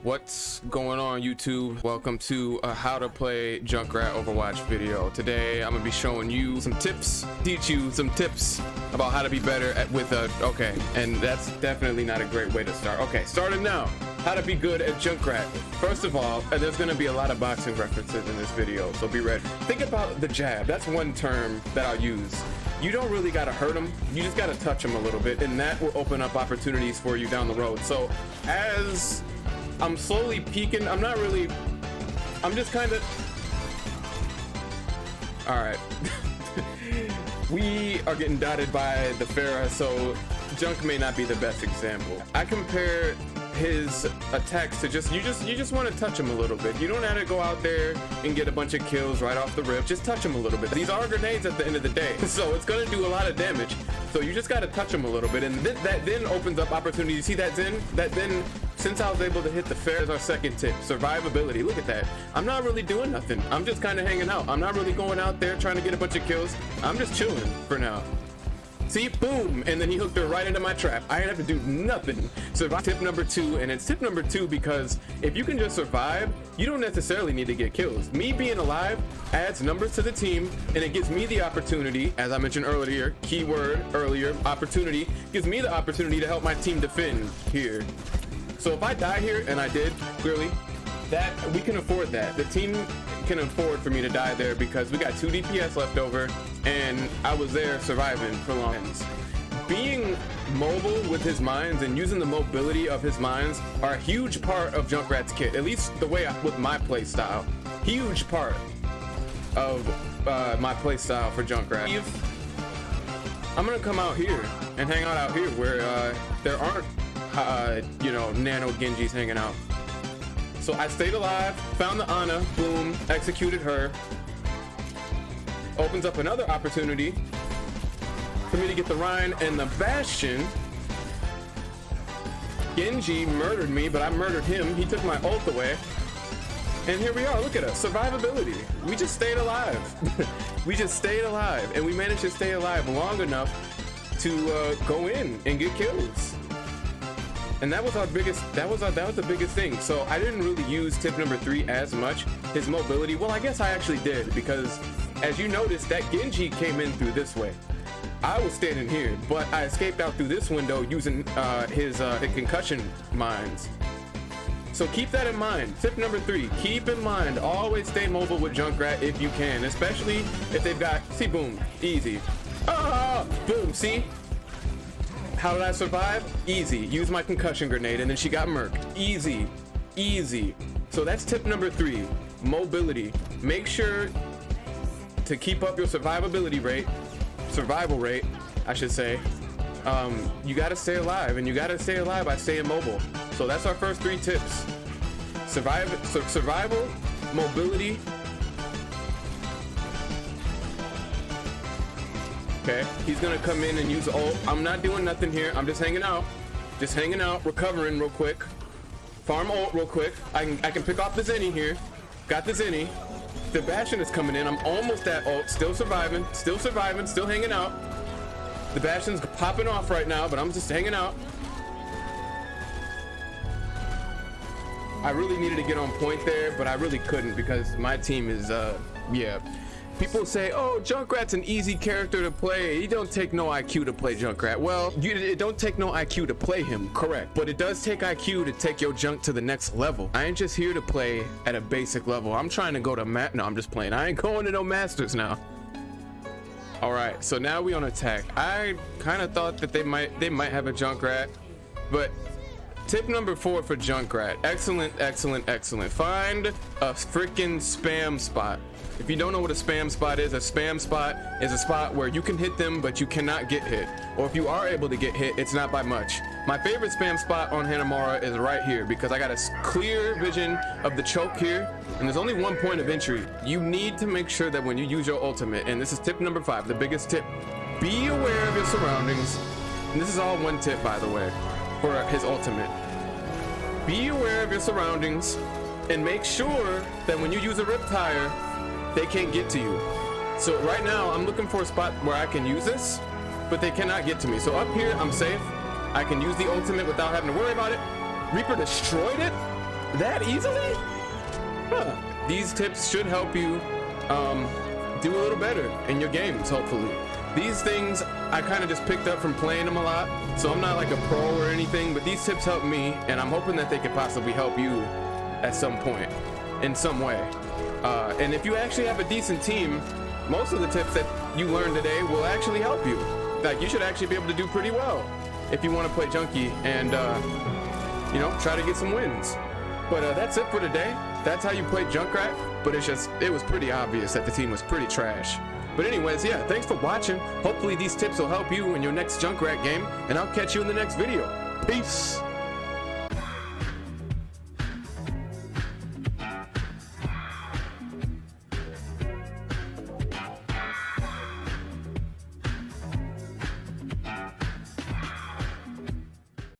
What's going on, YouTube? Welcome to a how to play Junkrat Overwatch video. Today I'm gonna be showing you some tips, teach you some tips about how to be better at okay, and that's definitely not a great way to start. Okay, starting now. How to be good at Junkrat. First of all, there's gonna be a lot of boxing references in this video, so be ready. Think about the jab. That's one term that I'll use. You don't really gotta hurt them, you just gotta touch them a little bit, and that will open up opportunities for you down the road. So as I'm slowly peeking, I'm just kind of, all right. We are getting dotted by the Farah, so Junk may not be the best example. I compare his attacks to you just want to touch him a little bit. You don't have to go out there and get a bunch of kills right off the rip. Just touch him a little bit. These are grenades at the end of the day, so it's going to do a lot of damage. So you just got to touch him a little bit, and that then opens up opportunity. You see that then since I was able to hit the fair is our second tip, survivability. Look at that. I'm not really doing nothing. I'm just kind of hanging out. I'm not really going out there trying to get a bunch of kills. I'm just chilling for now. See, boom, and then he hooked her right into my trap. I didn't have to do nothing. Survive. Tip number 2, and it's tip number 2 because if you can just survive, you don't necessarily need to get kills. Me being alive adds numbers to the team, and it gives me the opportunity, as I mentioned earlier, keyword earlier, opportunity, gives me the opportunity to help my team defend here. So if I die here, and I did, clearly, that we can afford that. The team can afford for me to die there because we got 2 DPS left over, and I was there surviving for long. Being mobile with his mines and using the mobility of his mines are a huge part of Junkrat's kit, at least the way with my play style. Huge part of my play style for Junkrat. I'm gonna come out here and hang out here where there aren't nano Genjis hanging out. So I stayed alive, found the Ana, boom, executed her. Opens up another opportunity for me to get the Rhine and the Bastion. Genji murdered me, but I murdered him. He took my ult away. And here we are, look at us, survivability. We just stayed alive. We just stayed alive, and we managed to stay alive long enough to go in and get kills. And that was our biggest, that was the biggest thing. So I didn't really use tip number 3 as much. His mobility, well, I guess I actually did, because as you noticed, that Genji came in through this way. I was standing here, but I escaped out through this window using his concussion mines. So keep that in mind. Tip number 3, keep in mind, always stay mobile with Junkrat if you can, especially if they've got, see, boom, easy. Boom, see? How did I survive? Easy. Use my concussion grenade, and then she got murked. Easy. Easy. So that's tip number 3, mobility. Make sure to keep up your survival rate, I should say. You gotta stay alive, and you gotta stay alive by staying mobile. So that's our first 3 tips. Survival, mobility. Okay, he's gonna come in and use ult. I'm not doing nothing here. I'm just hanging out. Just hanging out, recovering real quick. Farm ult real quick. I can pick off the Zenny here. Got the Zenny. The Bastion is coming in. I'm almost at ult. Still surviving, still hanging out. The Bastion's popping off right now, but I'm just hanging out. I really needed to get on point there, but I really couldn't because my team is, yeah. People say, oh, Junkrat's an easy character to play. You don't take no IQ to play Junkrat. Well, it don't take no IQ to play him, correct. But it does take IQ to take your Junk to the next level. I ain't just here to play at a basic level. I'm trying to go to no, I'm just playing. I ain't going to no masters now. All right, so now we on attack. I kind of thought that they might have a Junkrat, but tip number 4 for Junkrat. Excellent, excellent, excellent. Find a freaking spam spot. If you don't know what a spam spot is a spot where you can hit them, but you cannot get hit. Or if you are able to get hit, it's not by much. My favorite spam spot on Hanamura is right here because I got a clear vision of the choke here, and there's only 1 point of entry. You need to make sure that when you use your ultimate, and this is tip number 5, the biggest tip, be aware of your surroundings. And this is all 1 tip, by the way, for his ultimate. Be aware of your surroundings and make sure that when you use a Riptire, they can't get to you. So right now I'm looking for a spot where I can use this, but they cannot get to me. So up here I'm safe. I can use the ultimate without having to worry about it. Reaper destroyed it. that easily? Huh. These tips should help you do a little better in your games, hopefully. These things I kind of just picked up from playing them a lot, so I'm not like a pro or anything, but these tips help me, and I'm hoping that they could possibly help you at some point, in some way. And if you actually have a decent team, most of the tips that you learned today will actually help you. Like, you should actually be able to do pretty well if you want to play Junkie and, you know, try to get some wins. But that's it for today. That's how you play Junkrat, but it was pretty obvious that the team was pretty trash. But anyways, yeah, thanks for watching. Hopefully these tips will help you in your next Junkrat game, and I'll catch you in the next video. Peace.